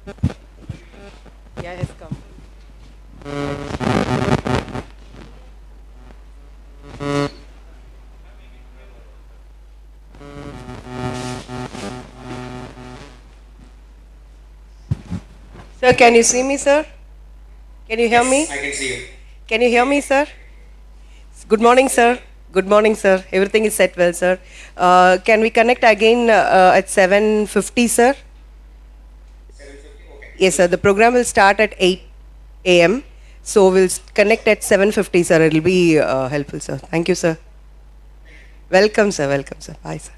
Yeah, has come. Sir, can you see me, sir? Can you hear me? Yes, I can see you. Can you hear me, sir? Good morning, sir. Good morning, sir. Everything is set well, sir. Can we connect again at 7:50, sir? 7:50. Okay. Yes, sir. The program will start at 8 a.m. So we'll connect at 7:50, sir. It'll be helpful, sir. Thank you, sir. Welcome, sir. Welcome, sir. Bye, sir.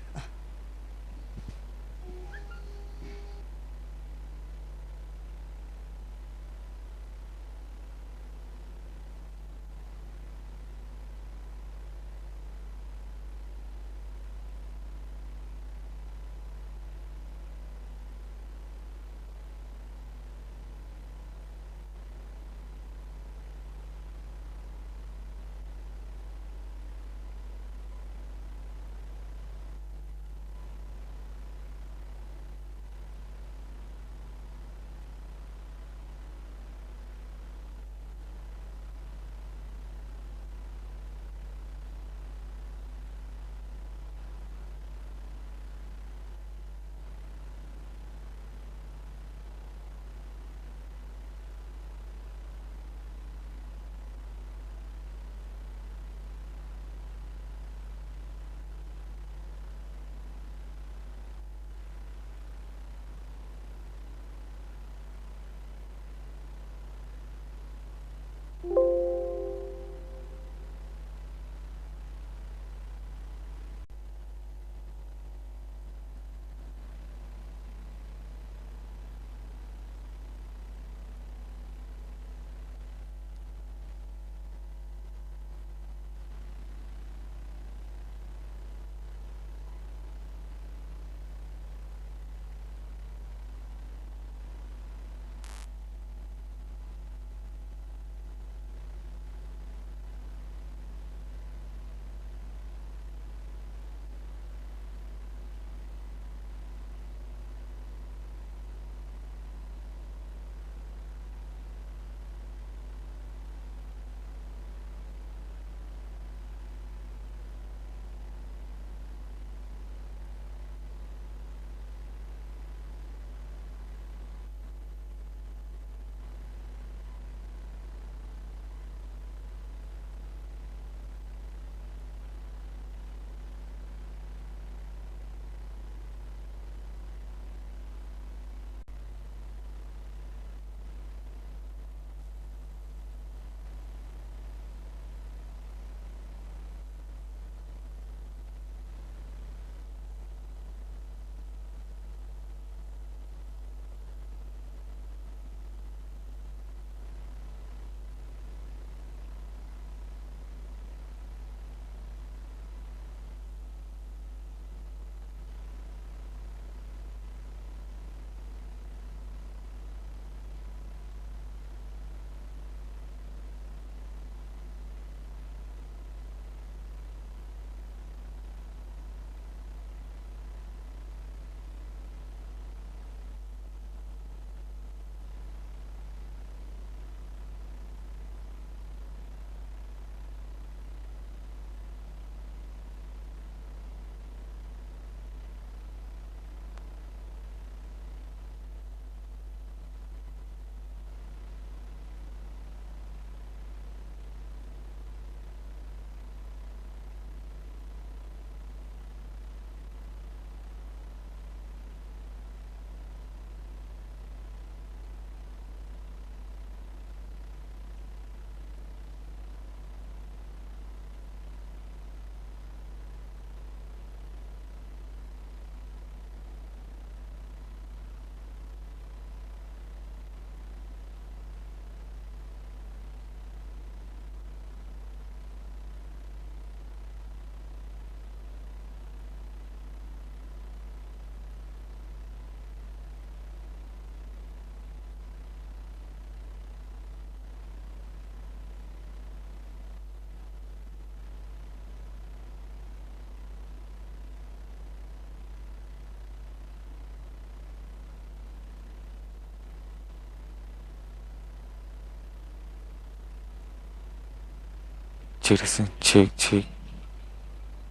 Citizen, check.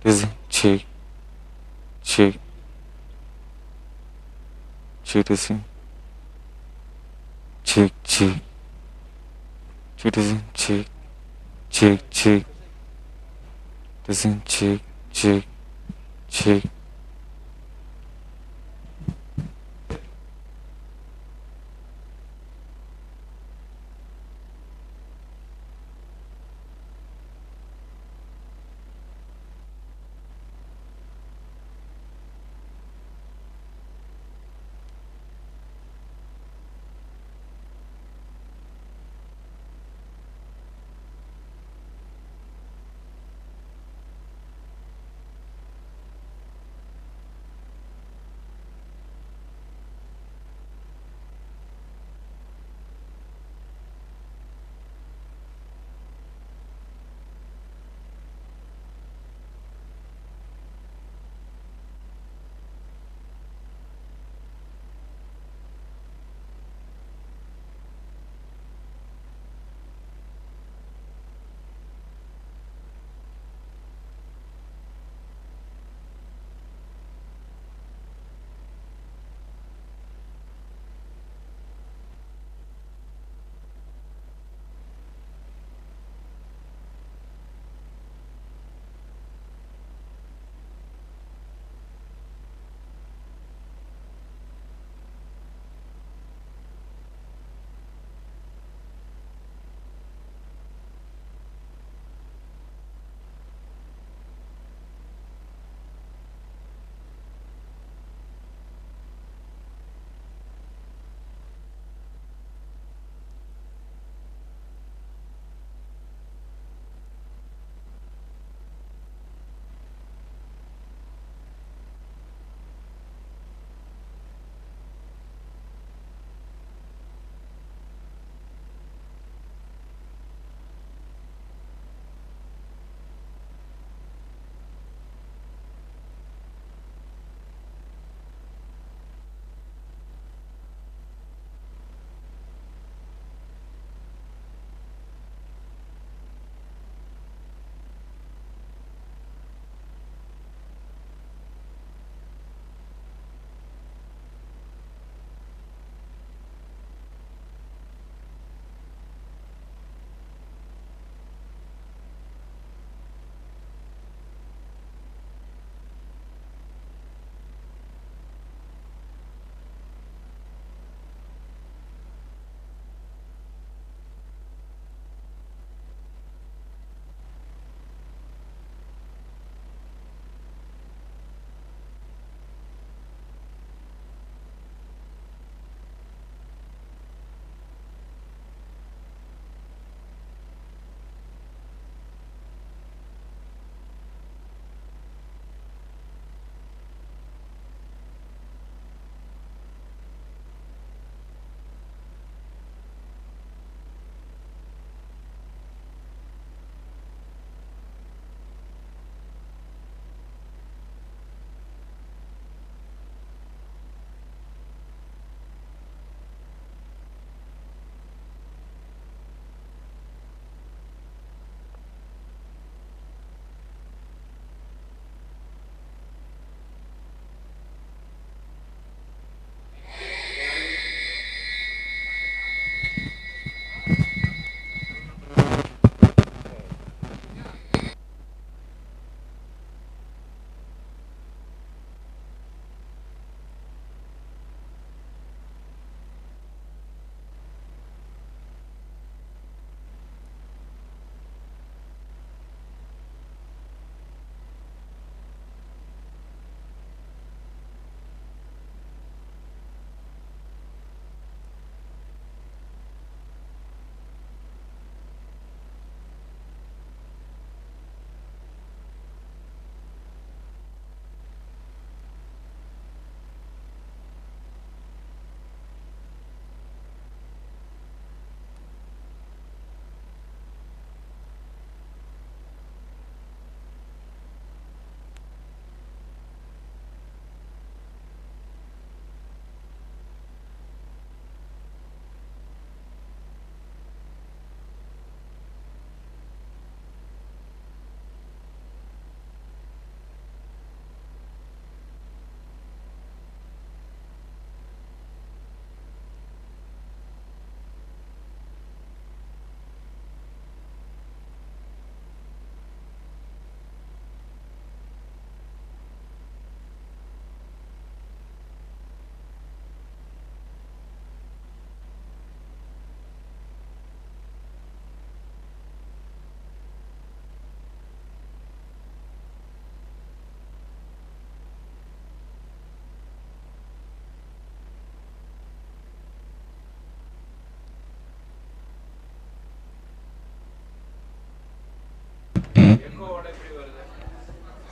Citizen, check. Citizen, check. Citizen, check. Citizen, check.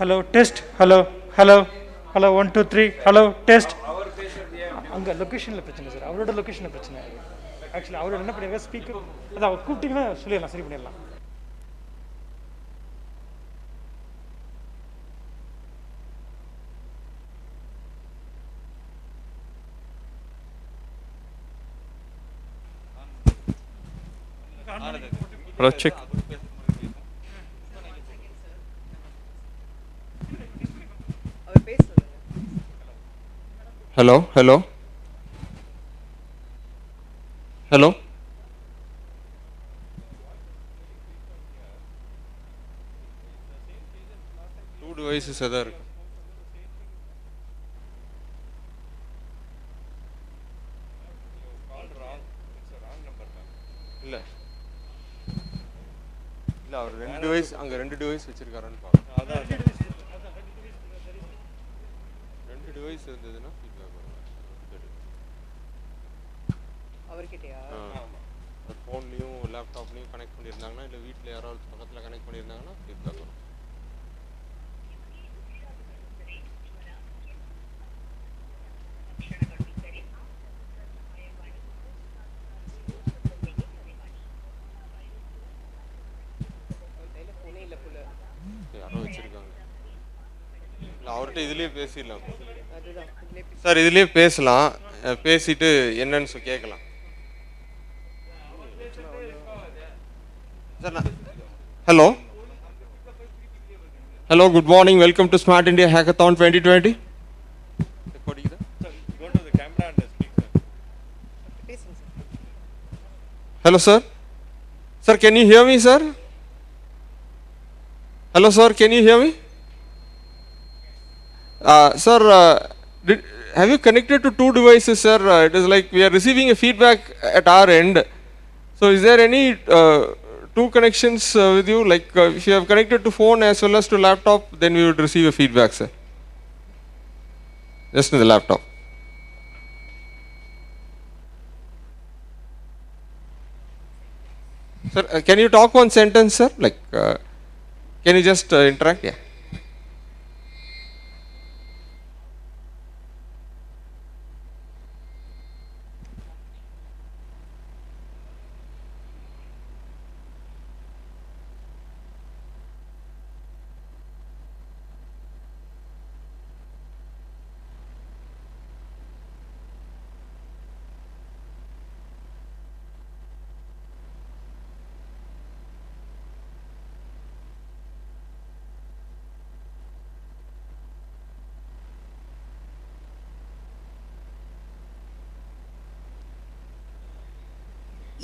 Hello test hello hello hello 1 2 3 hello test. அங்கே லொக்கேஷனில் பிரச்சனை sir, அவரோட லொக்கேஷனில் பிரச்சனை. Actually அவரோட என்ன பண்ணிருக்காரு speaker, அதான் அவர் கூப்பிட்டீங்கன்னா சொல்லிடலாம், சரி பண்ணிடலாம். Hello, check. அவர் பேச சொல்லுங்க. Hello, hello. Hello. Two devices எதா இருக்கு. இல்ல இல்ல அவர் ரெண்டு டிவைஸ் அங்க ரெண்டு டிவைஸ் வச்சிருக்காருன்னு பாருங்க. அதான் ரெண்டு டிவைஸ் இருந்ததுன்னா ஃபீட்பேக் வரும். அவர்கிட்டயா? ஃபோன்லயும் லேப்டாப்லயும் கனெக்ட் பண்ணியிருந்தாங்கன்னா இல்லை வீட்டில் யாராவது பக்கத்தில் கனெக்ட் பண்ணியிருந்தாங்கன்னா ஃபீட்பேக் வரும். யாரோ வச்சிருக்காங்க. இல்லை அவர்கிட்ட இதுலேயே பேசிடலாம் சார், இதுலேயே பேசலாம். பேசிட்டு என்னன்னு கேட்கலாம் sir. Hello hello, good morning, welcome to smart India hackathon 2020. Hello, sir. Sir, can you hear me, sir? Hello, sir. Can you hear me? Sir, have you connected to two devices, sir? It is like we are receiving a feedback at our end. So, is there any two connections with you? Like, if you have connected to phone as well as to laptop, then we would receive a feedback, sir. Just in the laptop. Sir, can you talk one sentence, sir? Like, can you just interact? Yeah.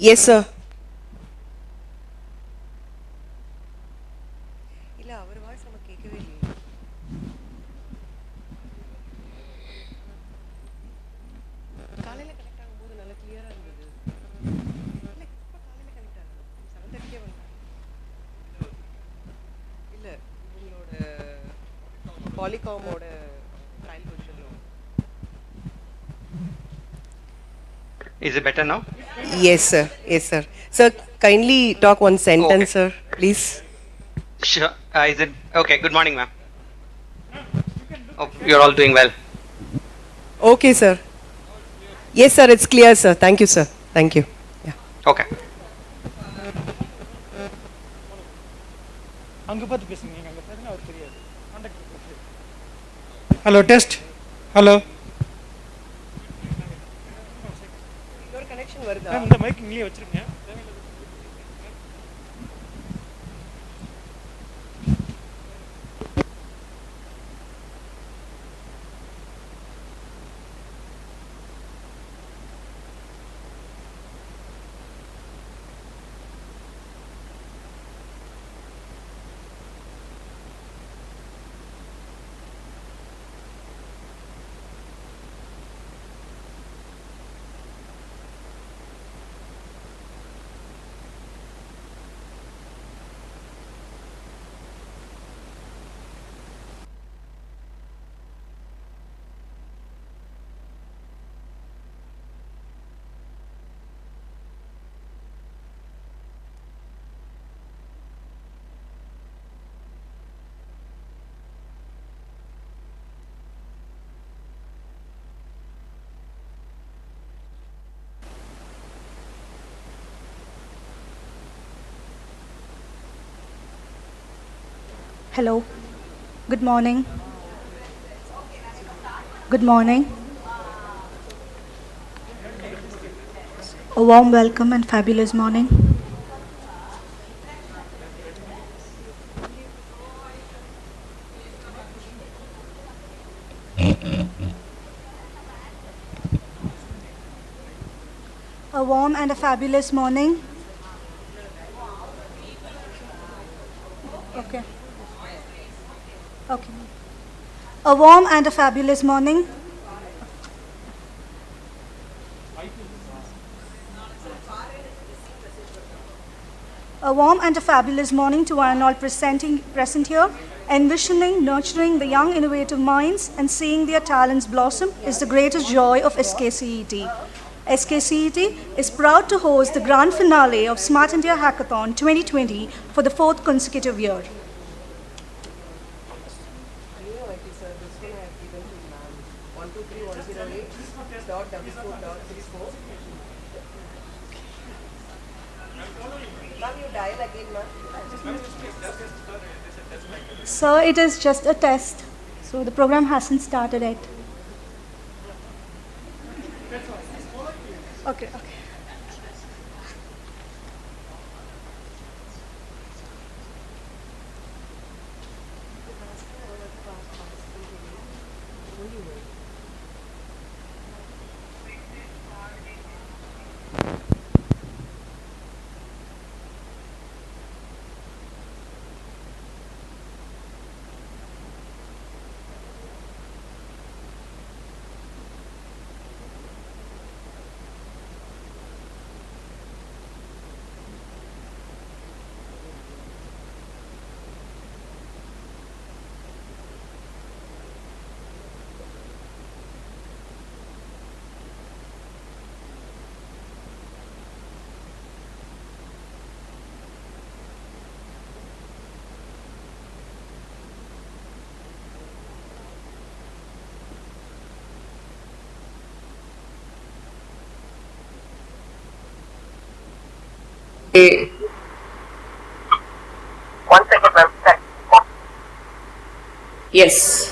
Yes, sir. இல்ல அவர் voice நமக்கு கேட்கவே இல்லையே. காலையில connect ஆகும்போது நல்லா கிளியரா இருந்தது. இல்ல இப்ப காலையில கனெக்ட் ஆகுது. 7:30 வந்தாங்க. இல்ல உங்களோட பாலிகாமோட trial வெர்ஷன்ல. Is it better now? Yes, sir. Yes, sir. Sir, kindly talk one sentence, sir, please. Sure. Is it okay? Good morning, ma'am. Hope you're all doing well. Okay, sir. Yes, sir. It's clear, sir. Thank you, sir. Thank you. Yeah. Okay. அங்கே பார்த்து பேசுங்க, நீங்கள் அங்கே பார்த்தீங்கன்னா அவர் தெரியாது. Hello test hello. இன்னொரு connection வருதா? இந்த மைக் இங்கேயே வச்சிருங்க. Hello. Good morning. Good morning. A warm welcome and fabulous morning. A warm and a fabulous morning. Okay. Okay. A warm and a fabulous morning. A warm and a fabulous morning to one and all present here. Envisioning, nurturing the young innovative minds and seeing their talents blossom is the greatest joy of SKCET. SKCET is proud to host the grand finale of Smart India Hackathon 2020 for the 4th consecutive year. So it is just a test. So the program hasn't started yet. Okay. One second, ma'am. Yes.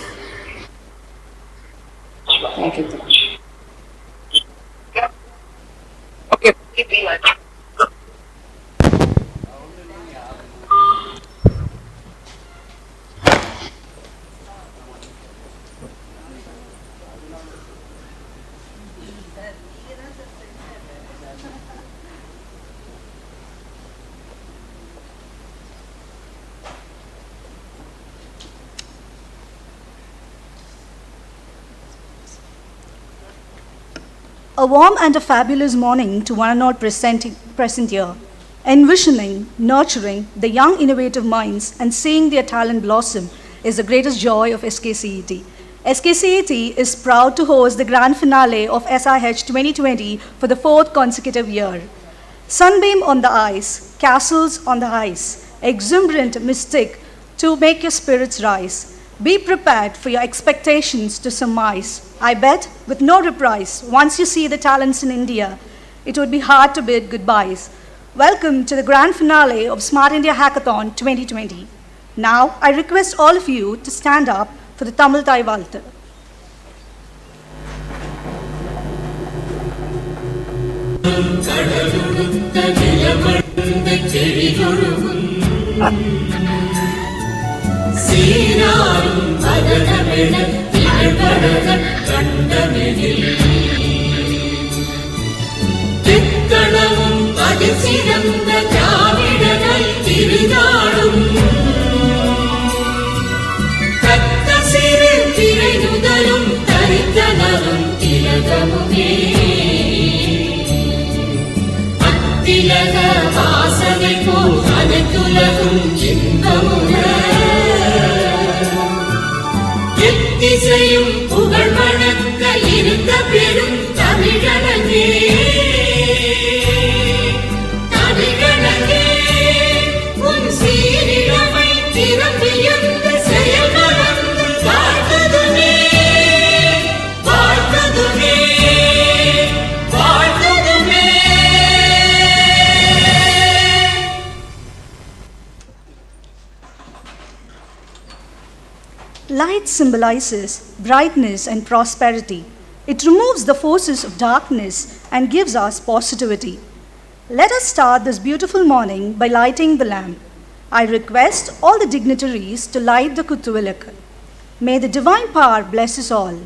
Thank you. Okay. A warm and a fabulous morning to one and all present here. Envisioning, nurturing the young innovative minds and seeing their talent blossom is the greatest joy of SKCET. SKCET is proud to host the grand finale of SIH 2020 for the 4th consecutive year. Sunbeam on the ice, castles on the ice, exuberant mystic to make your spirits rise. Be prepared for your expectations to surmise. I bet, with no reprise, once you see the talents in India, it would be hard to bid goodbyes. Welcome to the grand finale of Smart India Hackathon 2020. Now, I request all of you to stand up for the Tamil Thai Valthu. சீராரும் பதனமென திகழ்படகன் கண்டமெனில் திக்கணமும் அதிசிறந்த திராவிடர்கள் திருநாடும் தத்த சிறு திரை நுதலும் தரித்தனரும் திலகமுமே அத்திலக வாசனை போல் அனைத்துலகும் இன்பமுக எத்திசையும் புகழ் வணங்க இருந்த பெரும் தமிழனே தமிழனே உன் சீரிழமை திறம்பியந்த செயல்மறந்து வாழ்த்ததுமே வாழ்த்ததுமே light symbolizes brightness and prosperity. It removes the forces of darkness and gives us positivity. Let us start this beautiful morning by lighting the lamp. I request all the dignitaries to light the Kuttuvilakku. May the divine power bless us all.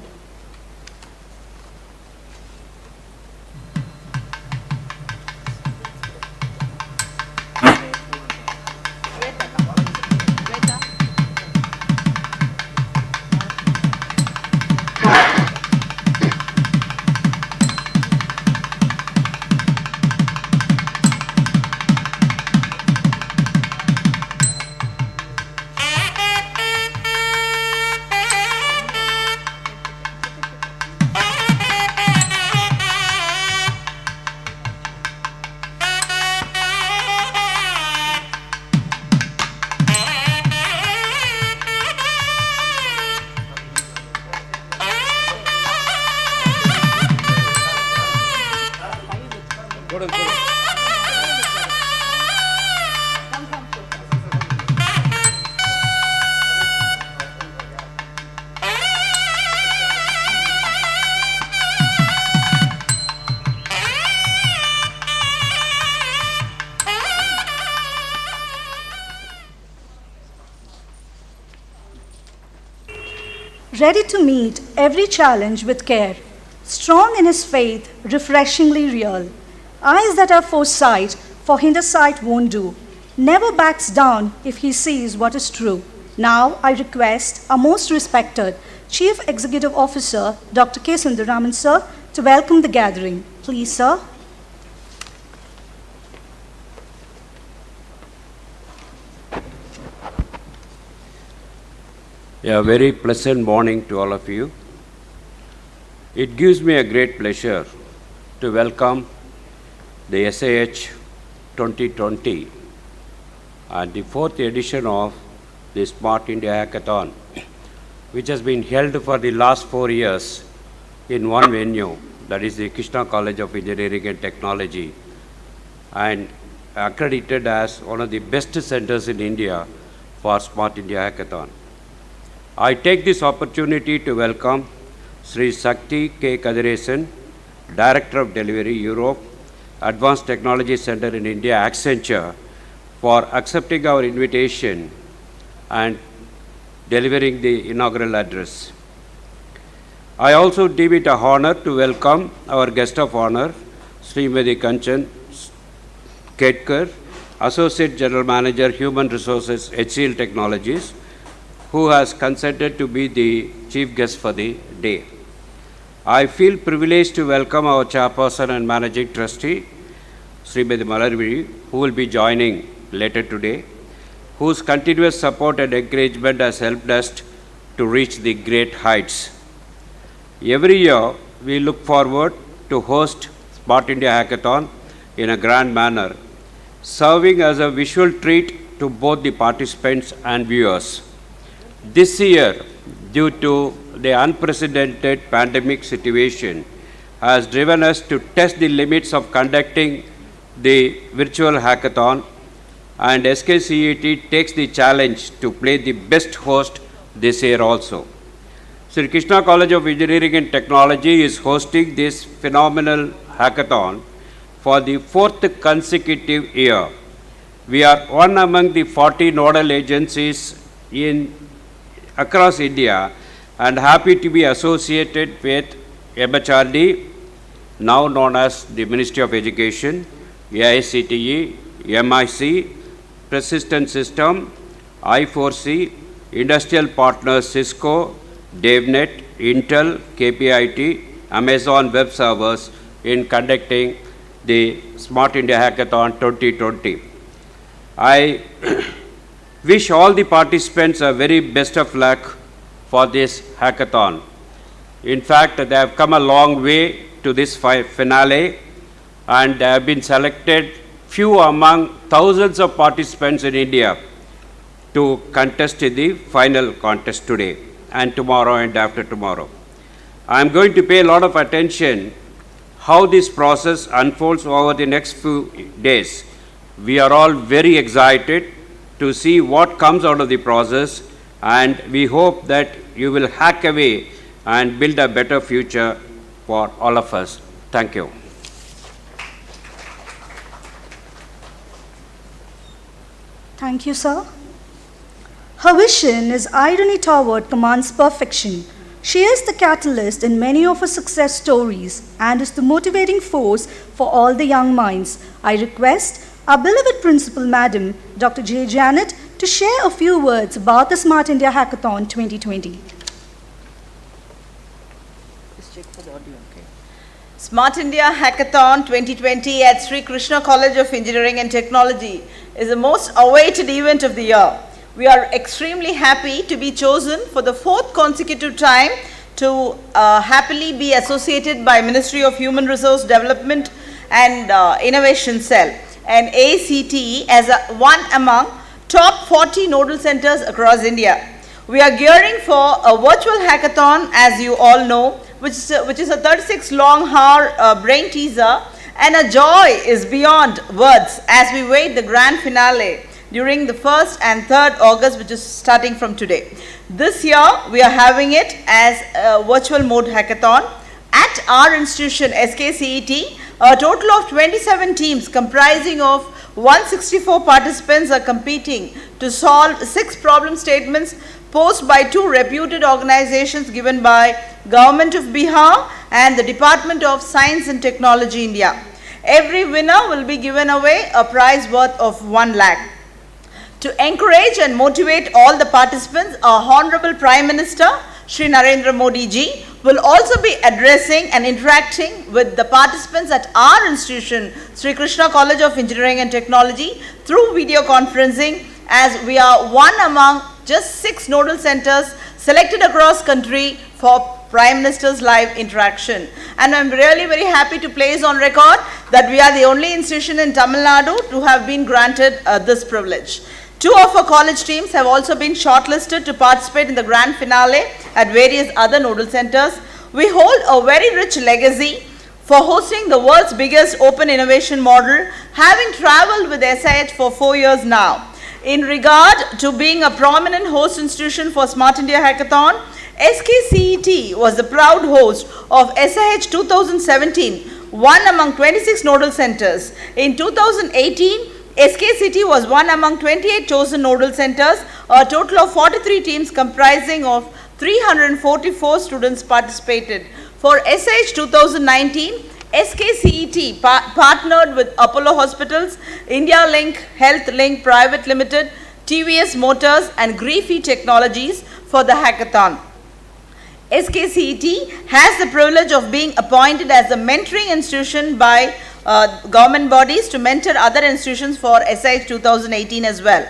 Ready to meet every challenge with care, strong in his faith, refreshingly real. Eyes that have foresight, for hindersight won't do. Never backs down if he sees what is true. Now I request our most respected Chief Executive Officer, Dr. K. Sundaraman, sir, to welcome the gathering. Please, sir. A very pleasant morning to all of you. It gives me a great pleasure to welcome the SIH 2020 and the fourth edition of the Smart India Hackathon, which has been held for the last 4 years in one venue, that is the Krishna College of Engineering and Technology, and accredited as one of the best centers in India for Smart India Hackathon. I take this opportunity to welcome Sri Sakti K. Kadiresan, Director of Delivery, Europe, Advanced Technology Center in India, Accenture, for accepting our invitation and delivering the inaugural address. I also deem it an honor to welcome our guest of honor, Srimati Kanchan Ketkar, Associate General Manager, Human Resources, HCL Technologies, who has consented to be the chief guest for the day. I feel privileged to welcome our chairperson and managing trustee, Srimati Malarvi, who will be joining later today, whose continuous support and encouragement has helped us to reach the great heights. Every year, we look forward to host Smart India Hackathon in a grand manner, serving as a visual treat to both the participants and viewers. This year, due to the unprecedented pandemic situation, has driven us to test the limits of conducting the virtual hackathon, and SKCET takes the challenge to play the best host this year also. Sri Krishna College of Engineering and Technology is hosting this phenomenal hackathon for the fourth consecutive year. We are one among the 40 nodal agencies across India and happy to be associated with MHRD, now known as the Ministry of Education, AICTE, MIC, Persistent System, I4C, Industrial Partners Cisco, DaveNet, Intel, KPIT, Amazon Web Servers in conducting the Smart India Hackathon 2020. I wish all the participants a very best of luck for this hackathon. In fact, they have come a long way to this finale, and they have been selected few among thousands of participants in India to contest in the final contest today and tomorrow and after tomorrow. I am going to pay a lot of attention how this process unfolds over the next few days. We are all very excited to see what comes out of the process, and we hope that you will hack away and build a better future for all of us. Thank you. Thank you, sir. Her vision is irony toward commands perfection. She is the catalyst in many of her success stories and is the motivating force for all the young minds. I request our beloved Principal Madam, Dr. J. Janet, to share a few words about the Smart India Hackathon 2020. Smart India Hackathon 2020 at Sri Krishna College of Engineering and Technology is the most awaited event of the year. We are extremely happy to be chosen for the 4th consecutive time to happily be associated by Ministry of Human Resource Development and Innovation Cell and ACTE as one among top 40 nodal centers across India. We are gearing for a virtual hackathon, as you all know, which is a 36-long-hour brain teaser, and a joy is beyond words as we wait the grand finale during the 1st and 3rd August, which is starting from today. This year, we are having it as a virtual mode hackathon. At our institution, SKCET, a total of 27 teams comprising of 164 participants are competing to solve 6 problem statements posed by 2 reputed organizations given by Government of Bihar and the Department of Science and Technology, India. Every winner will be given away a prize worth of 1 lakh. To encourage and motivate all the participants, our Honorable Prime Minister, Shri Narendra Modi ji, will also be addressing and interacting with the participants at our institution, Sri Krishna College of Engineering and Technology, through video conferencing, as we are one among just 6 nodal centers selected across country for Prime Minister's live interaction. And I'm really very happy to place on record that we are the only institution in Tamil Nadu to have been granted this privilege. 2 of our college teams have also been shortlisted to participate in the grand finale at various other nodal centers. We hold a very rich legacy for hosting the world's biggest open innovation model, having traveled with SIH for 4 years now. In regard to being a prominent host institution for Smart India Hackathon, SKCET was the proud host of SIH 2017, one among 26 nodal centers. In 2018, SKCET was one among 28 chosen nodal centers. A total of 43 teams comprising of 344 students participated. For SIH 2019, SKCET partnered with Apollo Hospitals, India Link Health Link Private Limited, TVS Motors and Griffey Technologies for the hackathon. SKCET has the privilege of being appointed as the mentoring institution by government bodies to mentor other institutions for SIH 2018 as well.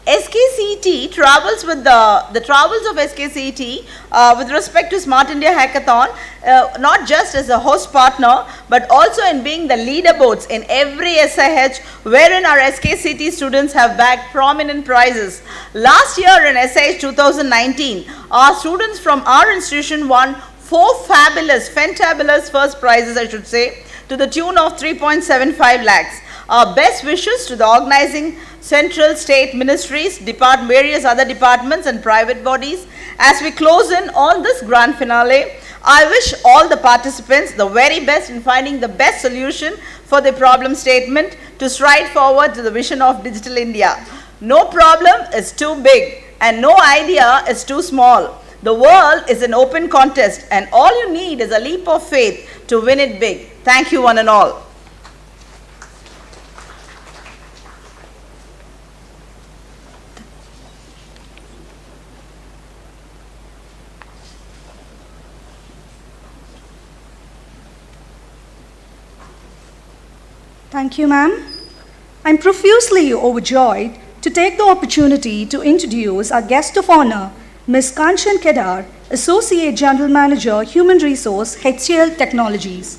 SKCET travels with the travels of SKCET with respect to Smart India Hackathon, not just as a host partner, but also in being the leaderboards in every SIH, wherein our SKCET students have bagged prominent prizes. Last year in SIH 2019, our students from our institution won 4 fantabulous first prizes, I should say, to the tune of 3.75 lakhs. Our best wishes to the organizing central state ministries, various other departments and private bodies. As we close in on this grand finale, I wish all the participants the very best in finding the best solution for the problem statement to stride forward to the vision of Digital India. No problem is too big and no idea is too small. The world is an open contest and all you need is a leap of faith to win it big. Thank you one and all. Thank you, ma'am. I'm profusely overjoyed to take the opportunity to introduce our guest of honor, Ms. Kanchan Kedar, Associate General Manager, Human Resource, HCL Technologies.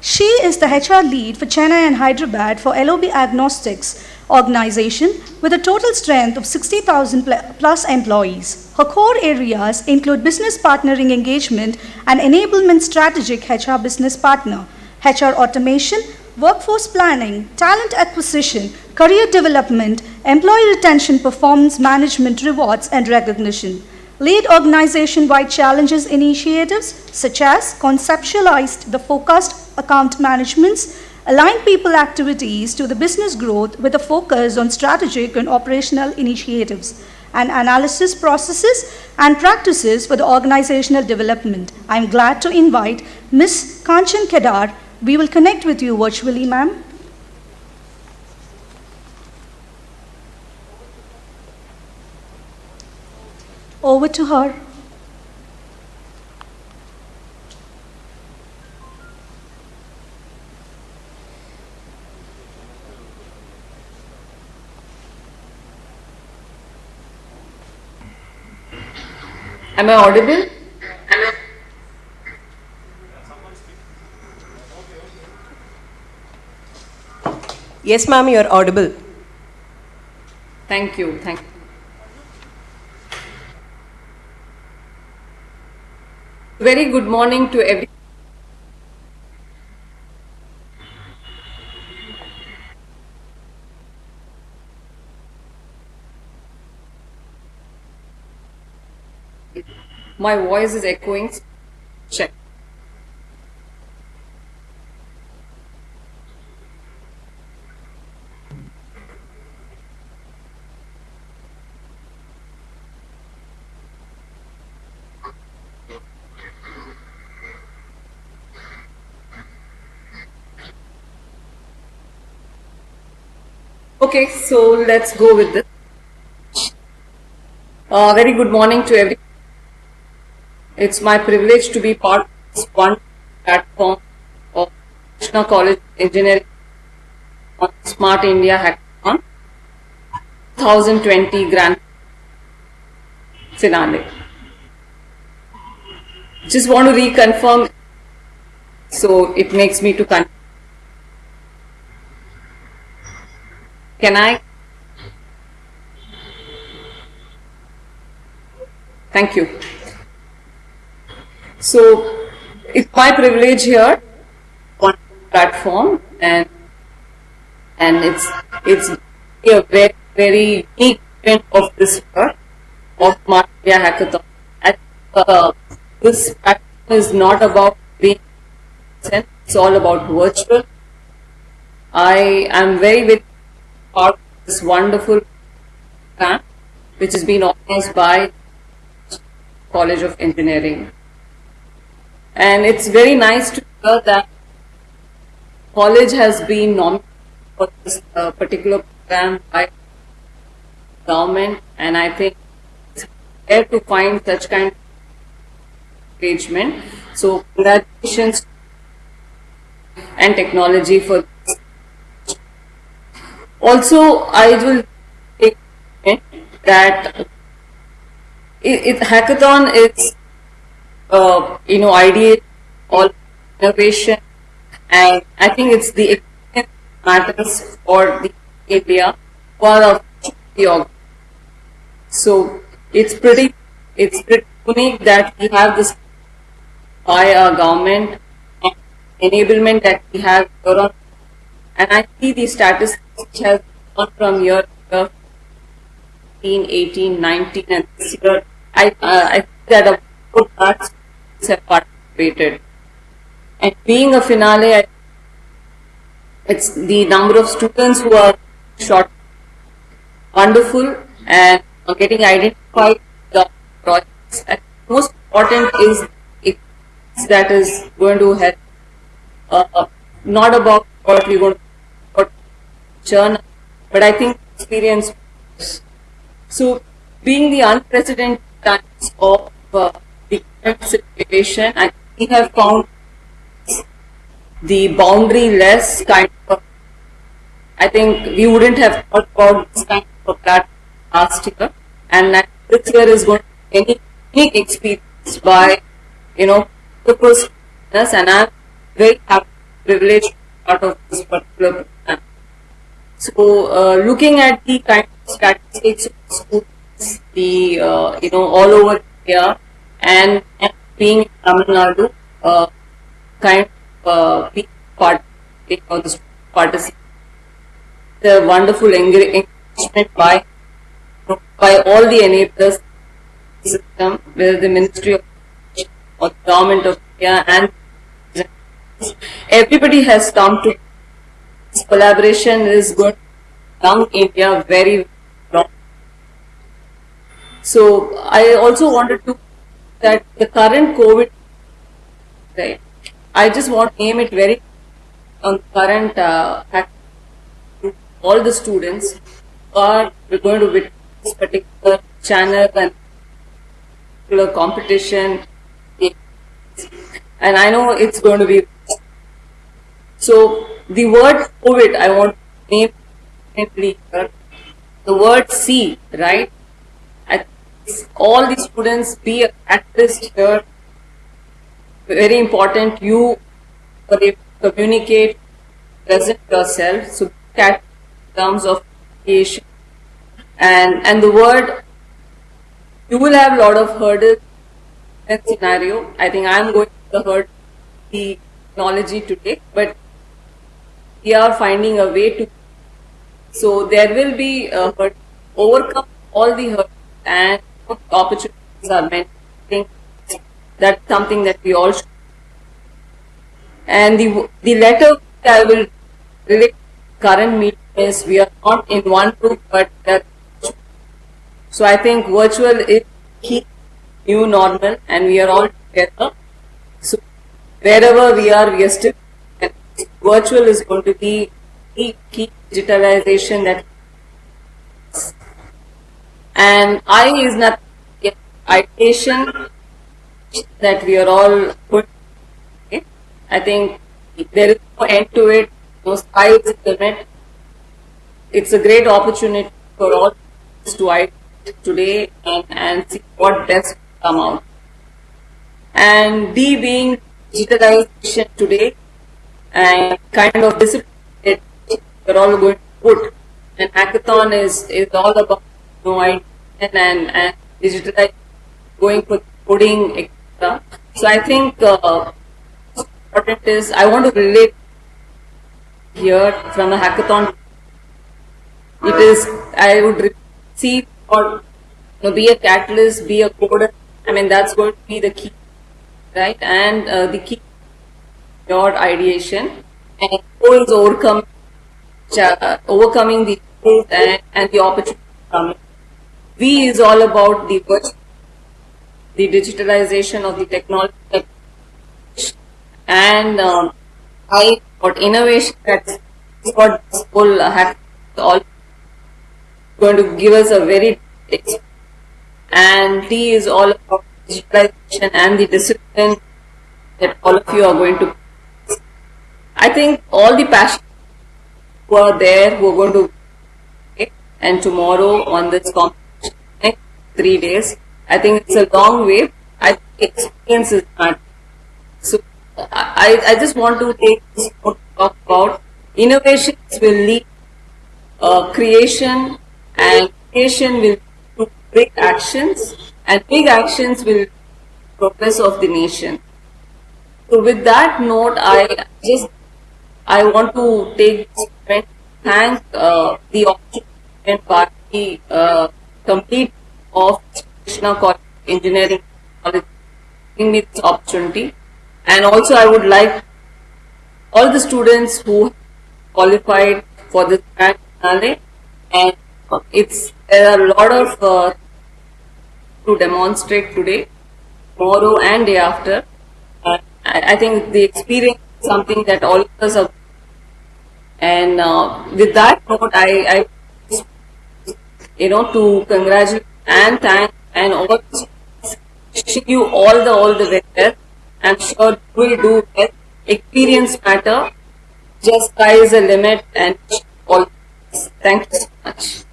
She is the HR lead for Chennai and Hyderabad for LOB Agnostics organization with a total strength of 60,000 plus employees. Her core areas include business partnering engagement and enablement strategic HR business partner, HR automation, workforce planning, talent acquisition, career development, employee retention, performance management, rewards, and recognition. lead organization-wide challenges initiatives such as conceptualized the focused account managements, align people activities to the business growth with a focus on strategic and operational initiatives, and analysis processes and practices for the organizational development. I'm glad to invite Ms. Kanchan Kedar. We will connect with you virtually, ma'am. Over to her. Am I audible? Yes, ma'am, you're audible. Thank you. Thank you. Very good morning to everyone. My voice is echoing. Check. Okay, so let's go with this. Very good morning to everyone. It's my privilege to be part of this one platform of Krishna College of Engineering on Smart India Hackathon 2020 Grand Finale. Just want to reconfirm, so it makes me to continue. Can I? Thank you. So it's my privilege here on platform, and it's a very unique event of this year of Smart India Hackathon. This platform is not about being present; it's all about virtual. I am very part of this wonderful camp, which has been organized by College of Engineering. And it's very nice to hear that college has been nominated for this particular program by government, and I think it's rare to find such kind of engagement. So congratulations and technology for this. Also, I will take that hackathon is ideate all innovation, and I think it's the experience matters for the area for the org. So it's pretty unique that we have this by our government and enablement that we have here on, and I see the statistics which has gone from year to year, 18, 19, and this year I see that a good part have participated. And being a finale, it's the number of students who are short, wonderful, and getting identified the projects. And most important is that is going to help. Not about what we're going to churn, but I think experience. So, being the unprecedented times of the current situation, and we have found the boundary-less kind of. I think we wouldn't have thought about this kind of a platform last year, and this year is going to be any experience by the first business, and I'm very happy, privileged to be part of this particular program. So, looking at the kind of statistics of schools, the all over India, and being in Tamil Nadu, kind of being participating or the participate, the wonderful engagement by all the enablers, system, whether the Ministry of Education or the Government of India and everybody has come to this collaboration is going to young India very long. So I also wanted to that the current COVID, right? I just want to name it very on current all the students are going to witness this particular channel and particular competition, and I know it's going to be. So the word COVID, I want to name simply here. The word C, right? All the students be a catalyst here. Very important. You communicate, present yourself. So cat in terms of communication and the word. You will have a lot of hurdles in that scenario. I think I am going to hurdle the technology today, but we are finding a way to. So there will be a hurdle, overcome all the hurdles and opportunities are meant. I think that's something that we all should. And the letter I will relate current meeting is we are not in one group but that. So I think virtual is key new normal and we are all together. So wherever we are still. Virtual is going to be the key digitalization that. And I is not ideation that we are all put. Okay? I think there is no end to it, no sky is the limit. It's a great opportunity for all to ideate today and see what best come out. And D being digitalization today and kind of discipline that we're all going to put. And hackathon is all about ideation and digitalization, going for coding, etc. So I think important is I want to relate here from a hackathon. It is I would see or be a catalyst, be a coder. I mean that's going to be the key, right? And the key your ideation and goals overcoming the issues and the opportunity coming. V is all about the digitalization of the technology and I got innovation. That's what this whole hack all going to give us a very and T is all about digitalization and the discipline that all of you are going to. I think all the passion who are there who are going to and tomorrow on this competition next 3 days. I think it's a long way. I think experience is matter. So I just want to take this to talk about innovations will lead creation and creation will do big actions and big actions will progress of the nation. So with that note, I want to take this moment to thank the opportunity and party complete of Krishna College Engineering College giving me this opportunity. And also I would like all the students who qualified for this grand finale and there are a lot of to demonstrate today, tomorrow and day after. I think the experience is something that all of us have. And with that note, I to congratulate and thank and all wishing you all the very best. I'm sure you will do well. Experience matter. Just sky is the limit and all. Thank you so much.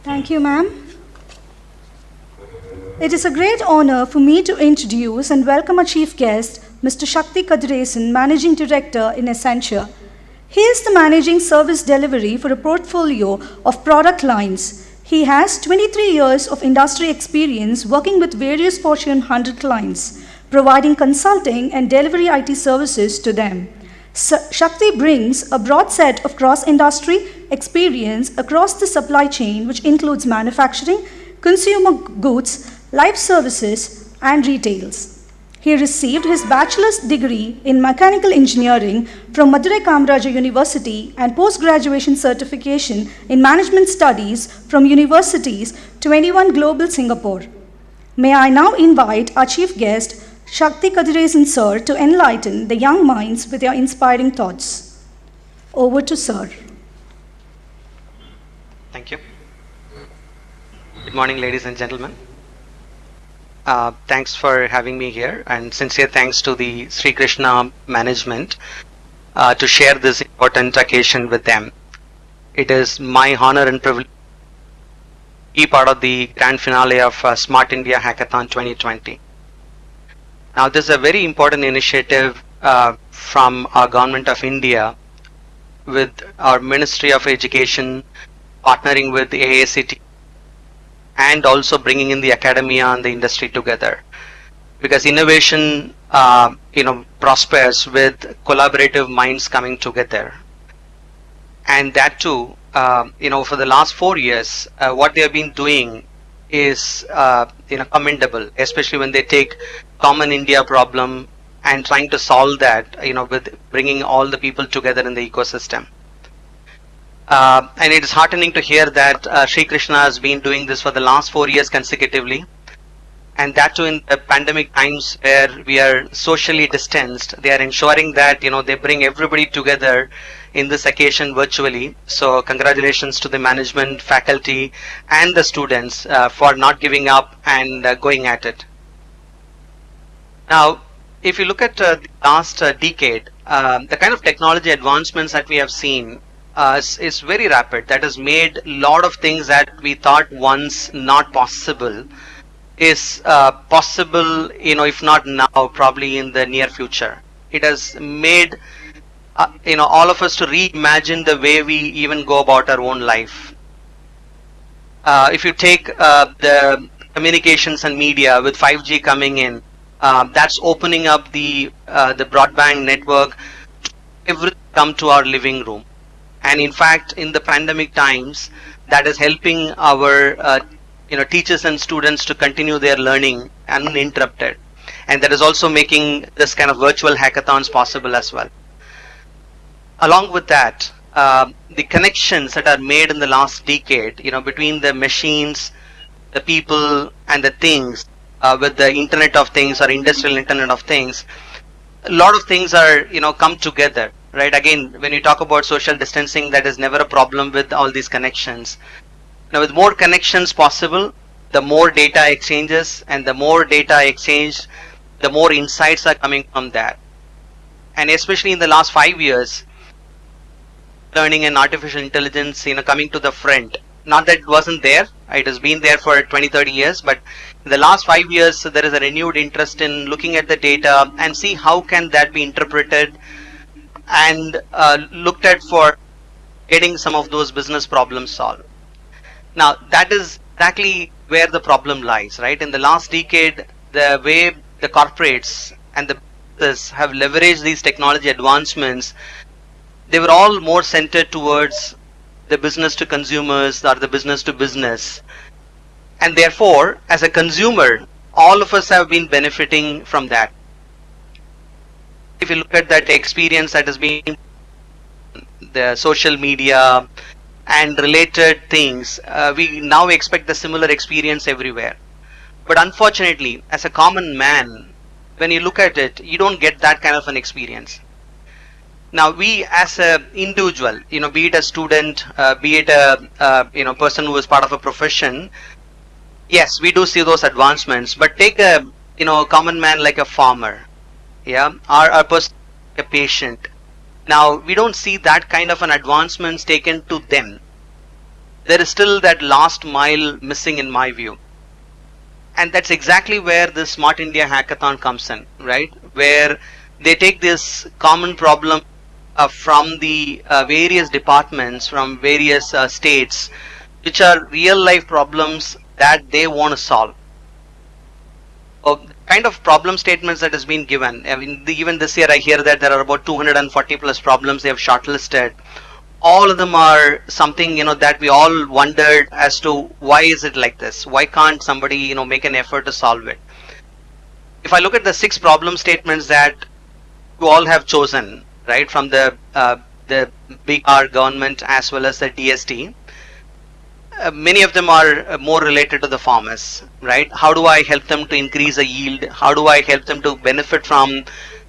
Thank you, ma'am. It is a great honor for me to introduce and welcome our chief guest, Mr. Shakti Kadresan, Managing Director in Accenture. He is the managing service delivery for a portfolio of product lines. He has 23 years of industry experience working with various Fortune 100 clients, providing consulting and delivery IT services to them. Shakti brings a broad set of cross-industry experience across the supply chain, which includes manufacturing, consumer goods, life services, and retails. He received his bachelor's degree in mechanical engineering from Madurai Kamaraja University and post-graduation certification in management studies from universities 21 Global Singapore. May I now invite our chief guest, Shakti Kadiresan sir, to enlighten the young minds with your inspiring thoughts. Over to sir. Thank you. Good morning, ladies and gentlemen. Thanks for having me here, and sincere thanks to the Sri Krishna management to share this important occasion with them. It is my honor and privilege to be part of the grand finale of Smart India Hackathon 2020. Now, this is a very important initiative from our Government of India with our Ministry of Education partnering with the AICT and also bringing in the academia and the industry together, because innovation prospers with collaborative minds coming together. And that too, for the last 4 years, what they have been doing is commendable, especially when they take common India problem and trying to solve that, with bringing all the people together in the ecosystem. And it is heartening to hear that Sri Krishna has been doing this for the last 4 years consecutively, and that too in the pandemic times where we are socially distanced. They are ensuring that they bring everybody together in this occasion virtually. So congratulations to the management, faculty, and the students for not giving up and going at it. Now, if you look at the last decade, the kind of technology advancements that we have seen is very rapid. That has made a lot of things that we thought once not possible is possible, if not now, probably in the near future. It has made all of us to reimagine the way we even go about our own life. If you take the communications and media with 5G coming in, that's opening up the broadband network to everything come to our living room. And in fact, in the pandemic times, that is helping our teachers and students to continue their learning uninterrupted. And that is also making this kind of virtual hackathons possible as well. Along with that, the connections that are made in the last decade, between the machines, the people, and the things, with the Internet of Things or Industrial Internet of Things, a lot of things are, come together. Right, again, when you talk about social distancing, that is never a problem with all these connections. Now, with more connections possible, the more data exchanges, and the more data exchanged, the more insights are coming from that. And especially in the last 5 years, learning and artificial intelligence, coming to the front. Not that it wasn't there, it has been there for 20-30 years, but in the last 5 years, there is a renewed interest in looking at the data and see how can that be interpreted and looked at for getting some of those business problems solved. Now, that is exactly where the problem lies, right? In the last decade, the way the corporates and the businesses have leveraged these technology advancements, they were all more centered towards the business to consumers or the business to business. And therefore, as a consumer, all of us have been benefiting from that. If you look at that experience that has been the social media and related things, we now expect the similar experience everywhere. But unfortunately, as a common man, when you look at it, you don't get that kind of an experience. Now, we as a individual, be it a student, be it a person who is part of a profession, yes, we do see those advancements. But take a common man like a farmer. Yeah, our person, a patient. Now, we don't see that kind of an advancements taken to them. There is still that last mile missing in my view. And that's exactly where the Smart India Hackathon comes in, right? Where they take this common problem from the various departments, from various states, which are real life problems that they want to solve. kind of problem statements that has been given. I mean, even this year I hear that there are about 240 plus problems they have shortlisted. All of them are something, that we all wondered as to why is it like this? Why can't somebody, make an effort to solve it? If I look at the 6 problem statements that you all have chosen, right, from the big R government as well as the DST, many of them are more related to the farmers, right? How do I help them to increase the yield? How do I help them to benefit from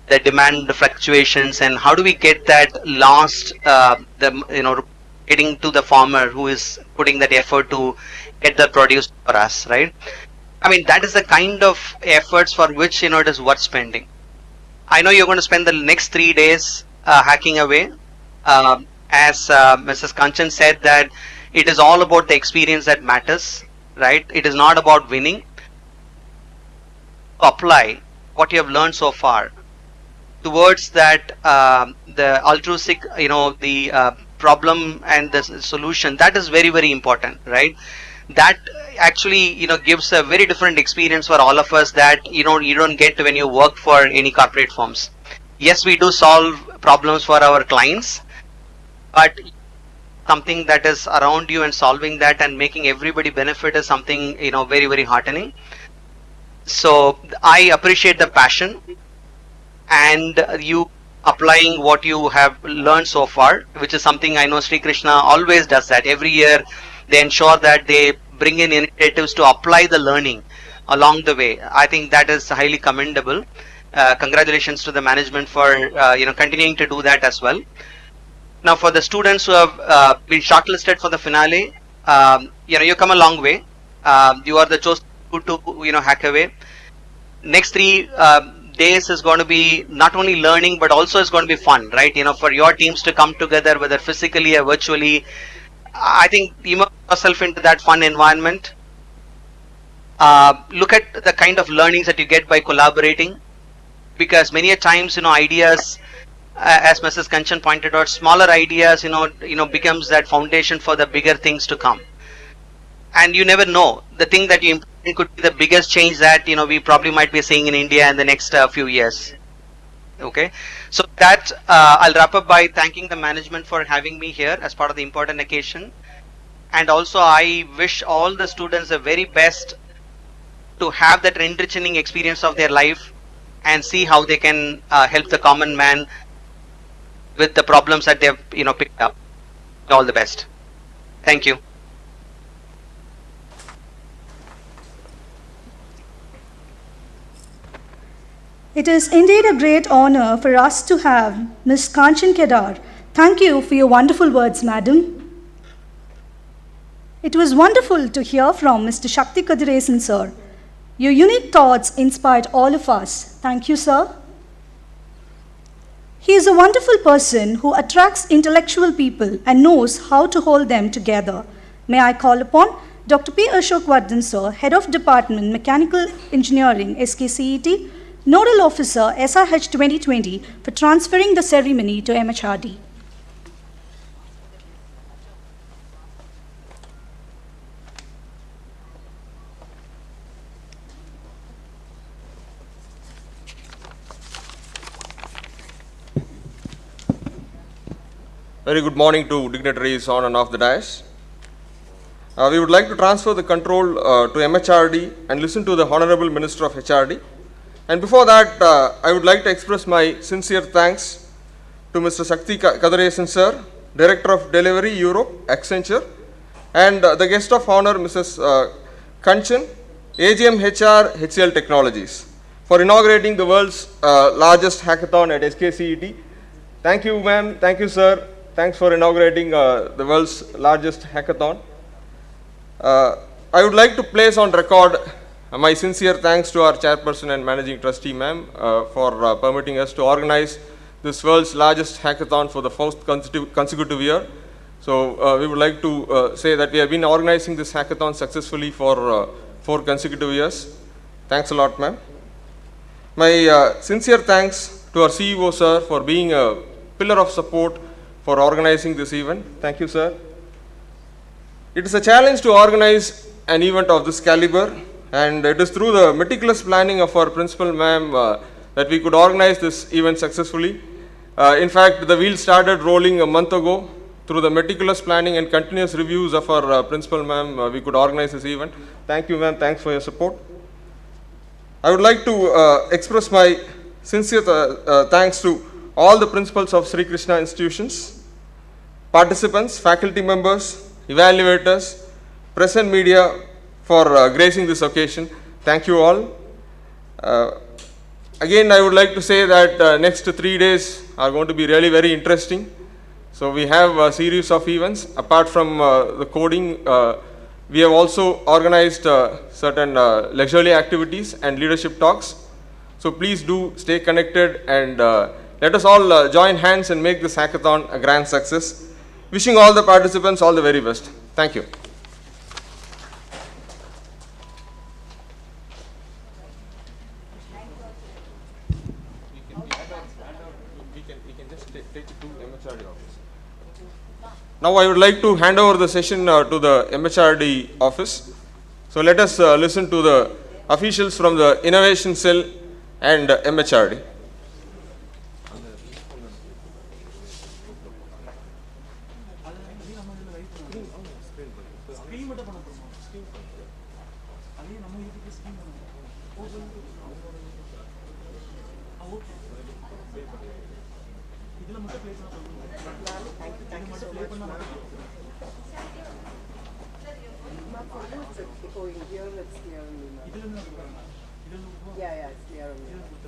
the demand fluctuations? And how do we get that last, getting to the farmer who is putting that effort to get the produce for us, right? I mean, that is the kind of efforts for which, it is worth spending. I know you're going to spend the next 3 days hacking away. As Mrs. Kanchan said, that it is all about the experience that matters, right? It is not about winning. Apply what you have learned so far towards that, the altruistic, the problem and the solution. That is very, very important, right? That actually, gives a very different experience for all of us that, you don't get when you work for any corporate firms. Yes, we do solve problems for our clients, but something that is around you and solving that and making everybody benefit is something, very, very heartening. So I appreciate the passion and you applying what you have learned so far, which is something I know Sri Krishna always does that. Every year they ensure that they bring in initiatives to apply the learning along the way. I think that is highly commendable. Congratulations to the management for continuing to do that as well. Now, for the students who have been shortlisted for the finale, you come a long way. You are the chosen to hack away. Next 3 days is going to be not only learning, but also it's going to be fun, right? For your teams to come together, whether physically or virtually. I think immerse yourself into that fun environment. Look at the kind of learnings that you get by collaborating, because many a times, ideas, as Mrs. Kanchan pointed out, smaller ideas, becomes that foundation for the bigger things to come. And you never know, the thing that you implement could be the biggest change that, we probably might be seeing in India in the next few years. Okay, so that I'll wrap up by thanking the management for having me here as part of the important occasion. And also I wish all the students the very best to have that enriching experience of their life and see how they can help the common man with the problems that they've picked up. All the best. Thank you. It is indeed a great honor for us to have Ms. Kanchan Kedar. Thank you for your wonderful words, madam. It was wonderful to hear from Mr. Shakti Kadiresan, sir. Your unique thoughts inspired all of us. Thank you, sir. He is a wonderful person who attracts intellectual people and knows how to hold them together. May I call upon Dr. P. Ashok Vardhan, sir, Head of Department, Mechanical Engineering, SKCET, Nodal Officer, SIH 2020, for transferring the ceremony to MHRD. Very good morning to dignitaries on and off the dais. We would like to transfer the control to MHRD and listen to the Honorable Minister of HRD. And before that, I would like to express my sincere thanks to Mr. Shakti Kadiresan, sir, Director of Delivery, Europe, Accenture, and the guest of honor, Mrs. Kanchan, AGM HR, HCL Technologies, for inaugurating the world's largest hackathon at SKCET. Thank you, ma'am. Thank you, sir. Thanks for inaugurating the world's largest hackathon. I would like to place on record my sincere thanks to our chairperson and managing trustee, ma'am, for permitting us to organize this world's largest hackathon for the fourth consecutive year. So we would like to say that we have been organizing this hackathon successfully for 4 consecutive years. Thanks a lot, ma'am. My sincere thanks to our CEO, sir, for being a pillar of support for organizing this event. Thank you, sir. It is a challenge to organize an event of this caliber, And it is through the meticulous planning of our principal ma'am that we could organize this event successfully. In fact, the wheel started rolling a month ago. Through the meticulous planning and continuous reviews of our principal ma'am, we could organize this event. Thank you, ma'am. Thanks for your support. I would like to express my sincere thanks to all the principals of Sri Krishna institutions, participants, faculty members, evaluators, press and media for gracing this occasion. Thank you all. Again, I would like to say that next 3 days are going to be really very interesting. So we have a series of events. Apart from the coding, we have also organized certain leisurely activities and leadership talks. So please do stay connected and let us all join hands and make this hackathon a grand success. Wishing all the participants all the very best. Thank you. Now I would like to hand over the session to the MHRD office. So let us listen to the officials from the Innovation Cell and MHRD. Yeah, it's clear.